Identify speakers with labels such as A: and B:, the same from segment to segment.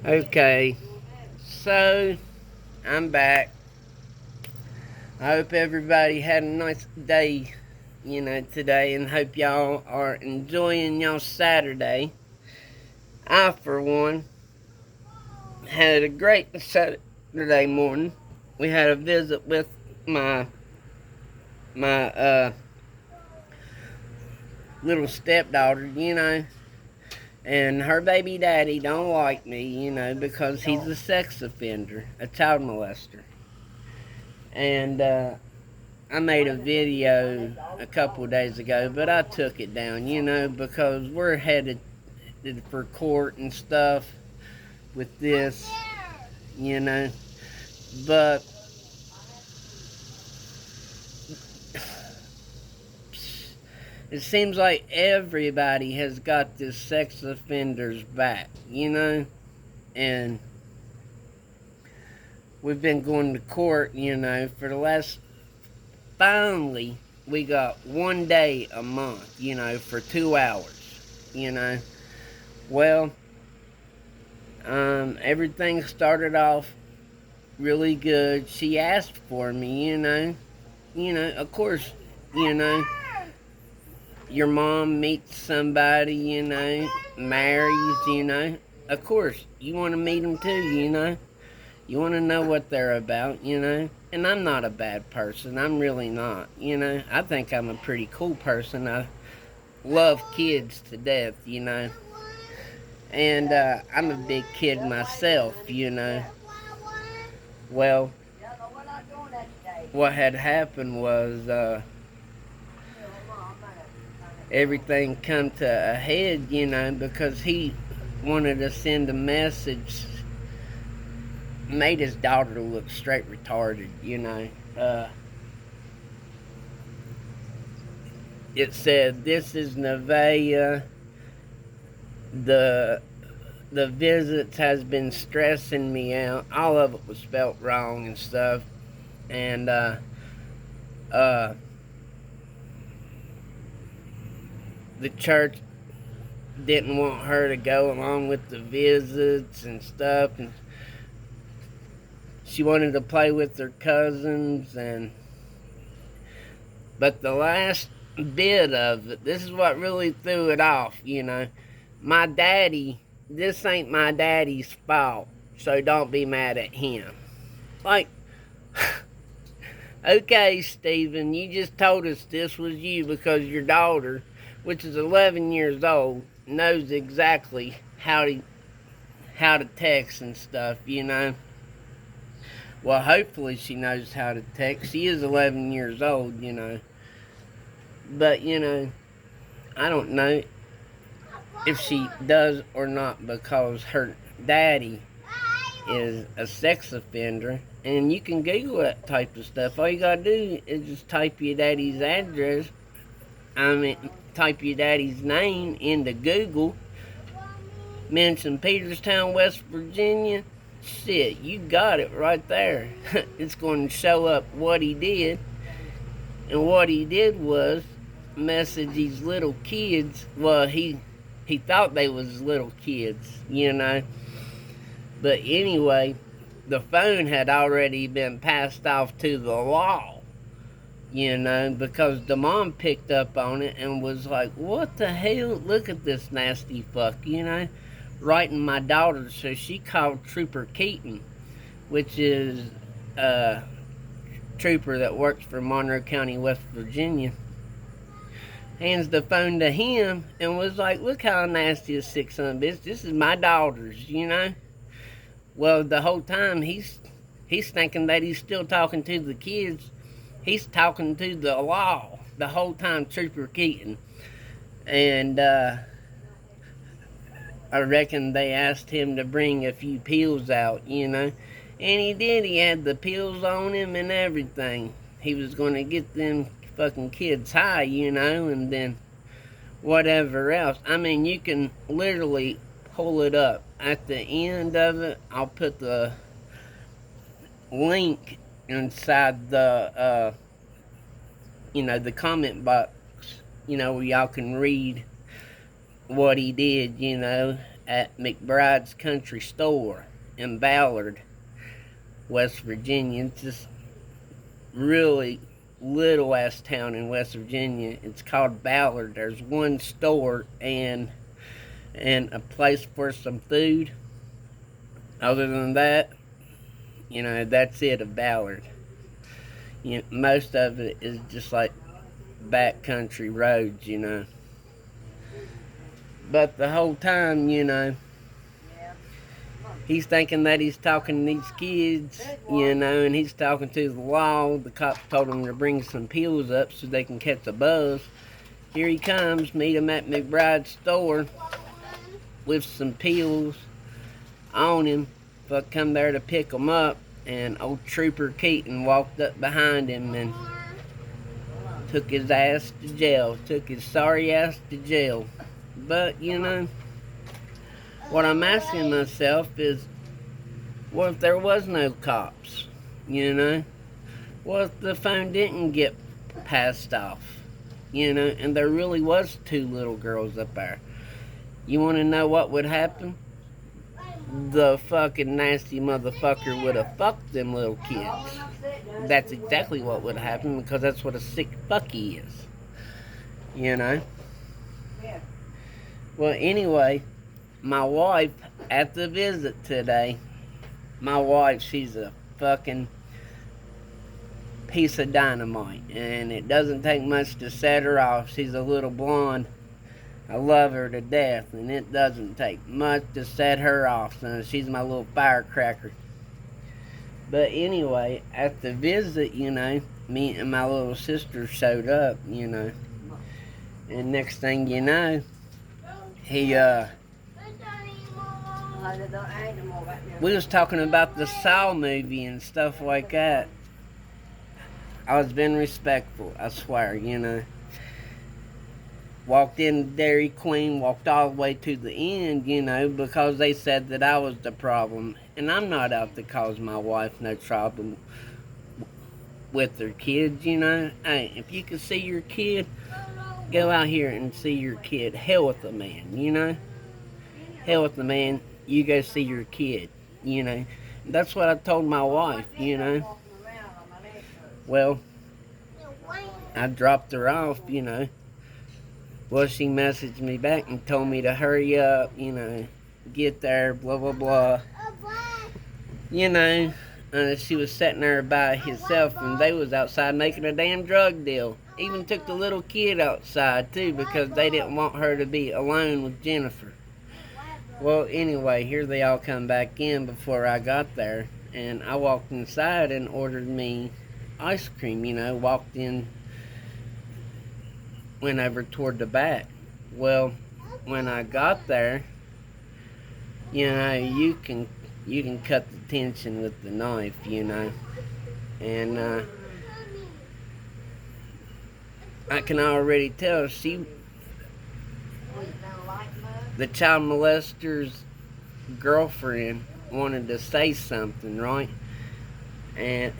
A: Okay, so I'm back. I hope everybody had a nice day, today, and hope y'all are enjoying y'all Saturday. I, for one, had a great Saturday morning. We had a visit with my my little stepdaughter, and her baby daddy don't like me, because he's a sex offender, a child molester. And I made a video a couple of days ago, but I took it down, because we're headed for court and stuff with this, you know. But it seems like everybody has got this sex offender's back, and we've been going to court, for the last. Finally, we got 1 day a month, for 2 hours, Well, everything started off really good. She asked for me, of course, you know, your mom meets somebody, marries, of course, you want to meet them too, You want to know what they're about, And I'm not a bad person. I'm really not, I think I'm a pretty cool person. I love kids to death, And I'm a big kid myself, Well, what had happened was everything come to a head, because he wanted to send a message, made his daughter look straight retarded, It said, "This is Nevaeh. The visits has been stressing me out." All of it was spelt wrong and stuff. And uh, the church didn't want her to go along with the visits and stuff, and she wanted to play with her cousins. But the last bit of it, this is what really threw it off, My daddy, this ain't my daddy's fault, so don't be mad at him. Like, okay, Stephen, you just told us this was you because your daughter, which is 11 years old, knows exactly how to text and stuff, Well, hopefully she knows how to text. She is 11 years old, But, I don't know if she does or not, because her daddy is a sex offender. And you can Google that type of stuff. All you gotta do is just type your daddy's address. Type your daddy's name into Google. Mention Peterstown, West Virginia. Shit, you got it right there. It's going to show up what he did. And what he did was message these little kids. Well, he thought they was little kids, But anyway, the phone had already been passed off to the law, because the mom picked up on it and was like, "What the hell? Look at this nasty fuck," writing my daughter. So she called Trooper Keaton, which is a trooper that works for Monroe County, West Virginia. Hands the phone to him and was like, "Look how nasty a sick son of a bitch. This is my daughter's, Well, the whole time he's thinking that he's still talking to the kids. He's talking to the law the whole time, Trooper Keaton. And I reckon they asked him to bring a few pills out, And he did. He had the pills on him and everything. He was going to get them fucking kids high, and then whatever else. I mean, you can literally pull it up. At the end of it, I'll put the link inside the the comment box, where y'all can read what he did, at McBride's Country Store in Ballard, West Virginia. It's this really little ass town in West Virginia. It's called Ballard. There's one store and a place for some food. Other than that, that's it of Ballard. Most of it is just like backcountry roads. But the whole time, he's thinking that he's talking to these kids, and he's talking to the law. The cops told him to bring some pills up so they can catch a buzz. Here he comes, meet him at McBride's store with some pills on him. Fuck, come there to pick him up, and old Trooper Keaton walked up behind him and took his ass to jail. Took his sorry ass to jail. But, what I'm asking myself is, what if there was no cops? What if the phone didn't get passed off? And there really was 2 little girls up there. You want to know what would happen? The fucking nasty motherfucker would have fucked them little kids. That's exactly what would happen, because that's what a sick fuck he is. Well, anyway, my wife at the visit today, my wife, she's a fucking piece of dynamite, and it doesn't take much to set her off. She's a little blonde. I love her to death, and it doesn't take much to set her off. So she's my little firecracker. But anyway, at the visit, me and my little sister showed up, and next thing you know, we was talking about the Saw movie and stuff like that. I was being respectful, I swear, Walked in Dairy Queen, walked all the way to the end, because they said that I was the problem. And I'm not out to cause my wife no trouble with her kids, Hey, if you can see your kid, go out here and see your kid. Hell with the man, Hell with the man, you go see your kid, That's what I told my wife, Well, I dropped her off, Well, she messaged me back and told me to hurry up, get there, blah, blah, blah. She was sitting there by herself, and they was outside making a damn drug deal. Even took the little kid outside, too, because they didn't want her to be alone with Jennifer. Well, anyway, here they all come back in before I got there, and I walked inside and ordered me ice cream, walked in, went over toward the back. Well, when I got there, you can cut the tension with the knife, and I can already tell the child molester's girlfriend wanted to say something, right? And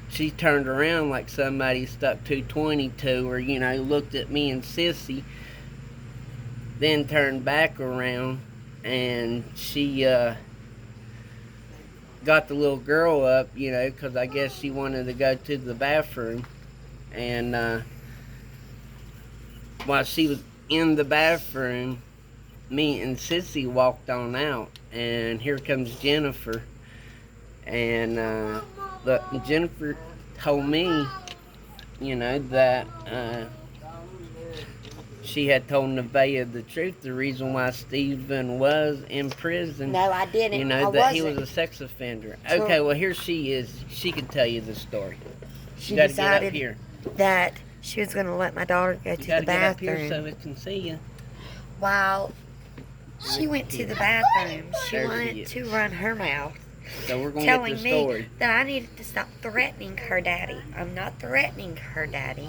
A: she turned around like somebody stuck 220 to her, looked at me and Sissy, then turned back around, and she got the little girl up, because I guess she wanted to go to the bathroom. And while she was in the bathroom, me and Sissy walked on out, and here comes Jennifer. And but Jennifer told me, that she had told Nevaeh the truth, the reason why Stephen was in prison.
B: No, I didn't. I
A: that
B: wasn't.
A: He was a sex offender. Okay, well, here she is. She can tell you the story.
B: She
A: gotta
B: decided
A: get up here.
B: that she was going to let my daughter go to the bathroom.
A: Get up here so it can see you.
B: While she went to the bathroom, she wanted to run her mouth,
A: so we're going
B: telling
A: to get the story.
B: me that I needed to stop threatening her daddy. I'm not threatening her daddy.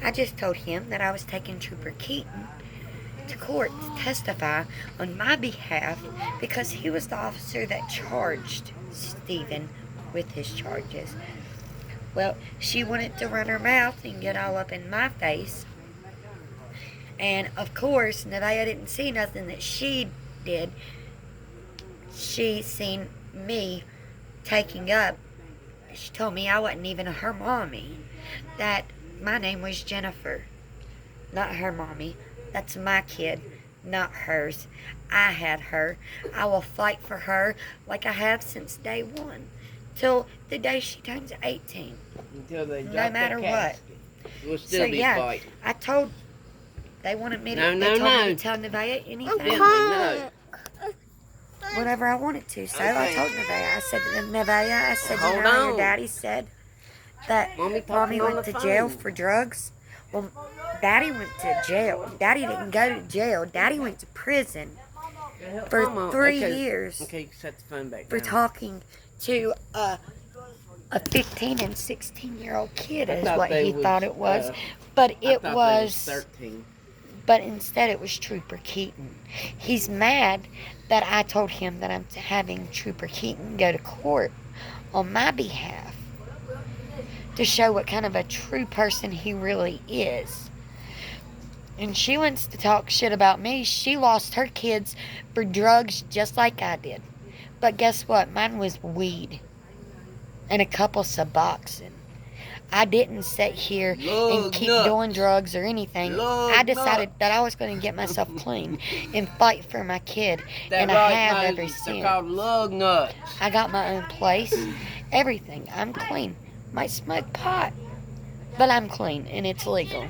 B: I just told him that I was taking Trooper Keaton to court to testify on my behalf because he was the officer that charged Stephen with his charges. Well, she wanted to run her mouth and get all up in my face. And, of course, Nevaeh didn't see nothing that she did, she seen me taking up. She told me I wasn't even her mommy. That my name was Jennifer, not her mommy. That's my kid, not hers. I had her. I will fight for her like I have since day one, till the day she turns 18.
A: Until they drop
B: No matter
A: the
B: what.
A: casket. We'll still
B: So
A: be
B: yeah,
A: fighting.
B: I told. They wanted me to.
A: No,
B: They
A: no,
B: told me
A: no.
B: to tell Nevaeh anything.
A: Bentley, no.
B: Whatever I wanted to. So I
A: Okay.
B: told Nevaeh. I said to Nevaeh, I said,
A: Hold
B: you know,
A: on.
B: your daddy said that
A: Mommy
B: mommy
A: talking on
B: went
A: the
B: to jail
A: phone.
B: for drugs. Well, daddy went to jail. Daddy didn't go to jail. Daddy went to prison for
A: Mama,
B: 3
A: okay.
B: years
A: Okay, set the phone back
B: for
A: down.
B: talking to a 15 and 16-year-old kid
A: I
B: is
A: thought
B: what
A: they
B: he
A: was,
B: thought it was. But
A: I
B: it
A: thought
B: was,
A: they was 13.
B: but instead it was Trooper Keaton. He's mad that I told him that I'm having Trooper Keaton go to court on my behalf to show what kind of a true person he really is. And she wants to talk shit about me. She lost her kids for drugs just like I did. But guess what? Mine was weed and a couple Suboxone. I didn't sit here and
A: Lug
B: keep
A: nuts.
B: doing drugs or anything.
A: Lug
B: I decided
A: nuts.
B: that I was going to get myself clean and fight for my kid.
A: That
B: And
A: right,
B: I have
A: Moses,
B: ever
A: they're
B: since.
A: called lug nuts.
B: I got my own place. Everything. I'm clean. Might smoke pot. But I'm clean and it's legal.
C: Do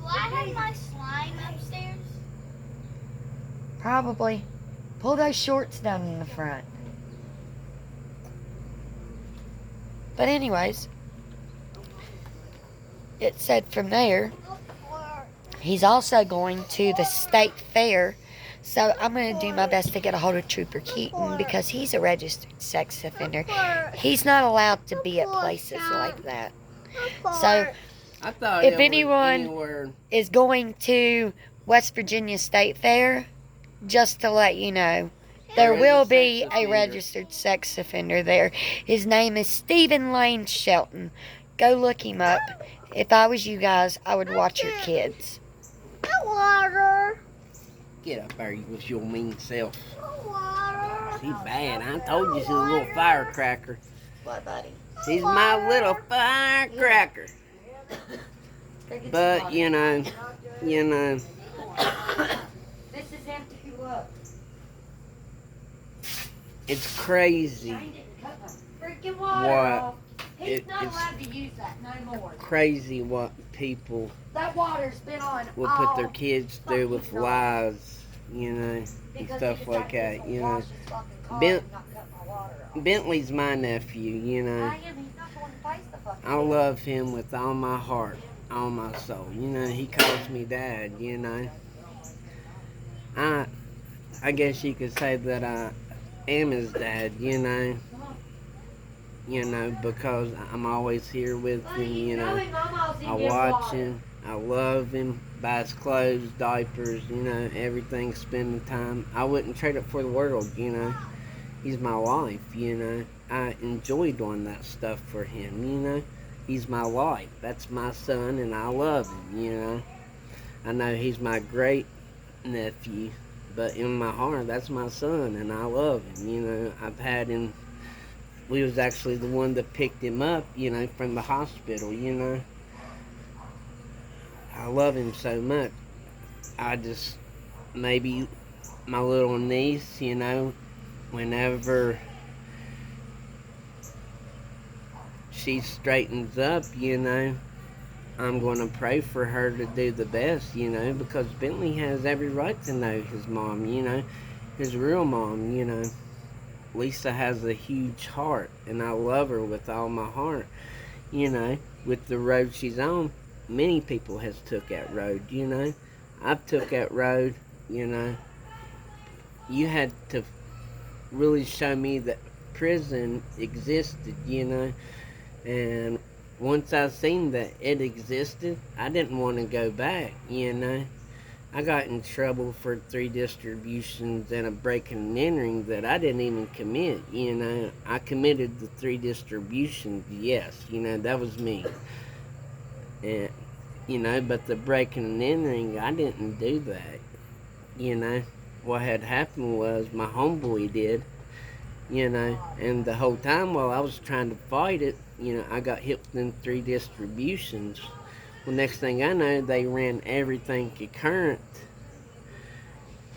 C: I have my slime upstairs?
B: Probably. Pull those shorts down in the front. But anyways, it said from there, he's also going to the state fair. So I'm going to do my best to get a hold of Trooper Keaton because he's a registered sex offender. He's not allowed to be at places like that. So
A: I thought
B: if
A: it was
B: anyone
A: anywhere.
B: is going to West Virginia State Fair, just to let you know, there will be a registered sex offender there. His name is Stephen Lane Shelton. Go look him up. If I was you guys, I would watch your kids.
C: Water.
A: Get up there with your mean self.
C: Water.
A: He's bad. I told you she's a little firecracker.
B: What, buddy?
A: She's my little firecracker. But, you know.
B: This is empty. Look.
A: It's crazy.
B: Freaking water
A: What?
B: off. He's not
A: It's
B: allowed to use that no more.
A: crazy what people
B: That water's been on
A: will
B: all
A: put their kids through with
B: fucking
A: lies, you know, and
B: because
A: stuff
B: he
A: like
B: decided
A: that,
B: to
A: you
B: wash
A: know.
B: his fucking car
A: Ben-
B: and not cut my water off.
A: Bentley's my nephew, you know.
B: I am. He's not going to face the fucking
A: I love him with all my heart, all my soul. You know, he calls me dad, you know. I guess you could say that I am his dad, you know. You know, because I'm always here with him, you know. I watch him, I love him, buy his clothes, diapers, you know, everything, spending time. I wouldn't trade it for the world, you know. He's my life, you know. I enjoy doing that stuff for him, you know. He's my life. That's my son, and I love him, you know. I know he's my great nephew, but in my heart, that's my son, and I love him, you know. I've had him. We was actually the one that picked him up, you know, from the hospital, you know. I love him so much. I just, maybe my little niece, you know, whenever she straightens up, you know, I'm going to pray for her to do the best, you know, because Bentley has every right to know his mom, you know, his real mom, you know. Lisa has a huge heart, and I love her with all my heart, you know. With the road she's on, many people has took that road, you know. I've took that road, you know. You had to really show me that prison existed, you know. And once I seen that it existed, I didn't want to go back, you know. I got in trouble for 3 distributions and a breaking and entering that I didn't even commit, you know. I committed the 3 distributions, yes, you know, that was me. And, you know, but the breaking and entering, I didn't do that, you know. what had happened was my homeboy did, you know, and the whole time while I was trying to fight it, you know, I got hit within 3 distributions. Well, next thing I know, they ran everything concurrent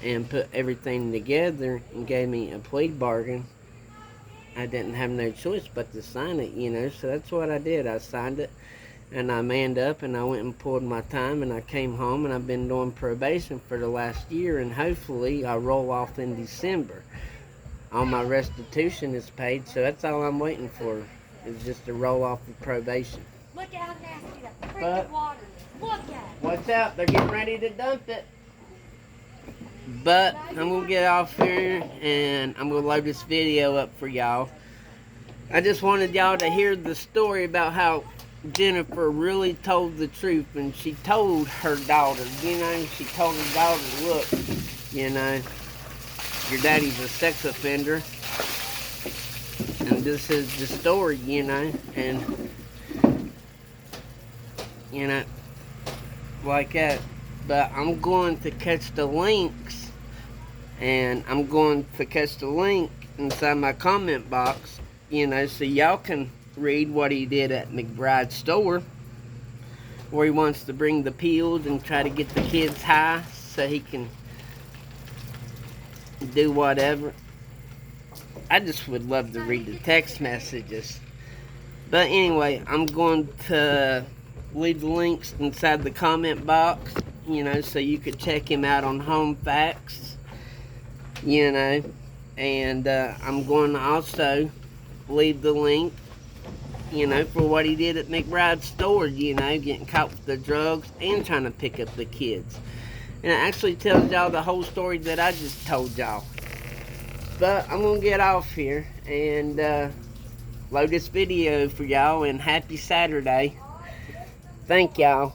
A: and put everything together and gave me a plea bargain. I didn't have no choice but to sign it, you know, so that's what I did. I signed it, and I manned up, and I went and pulled my time, and I came home, and I've been doing probation for the last year, and hopefully I roll off in December. All my restitution is paid, so that's all I'm waiting for, is just to roll off of probation.
B: Look at how nasty that
A: But-
B: freaking water is. Look at it.
A: Watch out, they're getting ready to dump it. But I'm gonna get off here and I'm gonna load this video up for y'all. I just wanted y'all to hear the story about how Jennifer really told the truth, and she told her daughter, you know, she told her daughter, look, you know, your daddy's a sex offender, and this is the story, you know, and, you know, like that. But I'm going to catch the links, and I'm going to catch the link inside my comment box, you know, so y'all can read what he did at McBride's store, where he wants to bring the pills and try to get the kids high so he can do whatever. I just would love to read the text messages. But anyway, I'm going to leave the links inside the comment box, you know, so you could check him out on Home Facts, you know, and I'm going to also leave the link, you know, for what he did at McBride's store, you know, getting caught with the drugs and trying to pick up the kids. And it actually tells y'all the whole story that I just told y'all. But I'm going to get off here and load this video for y'all, and happy Saturday. Thank y'all.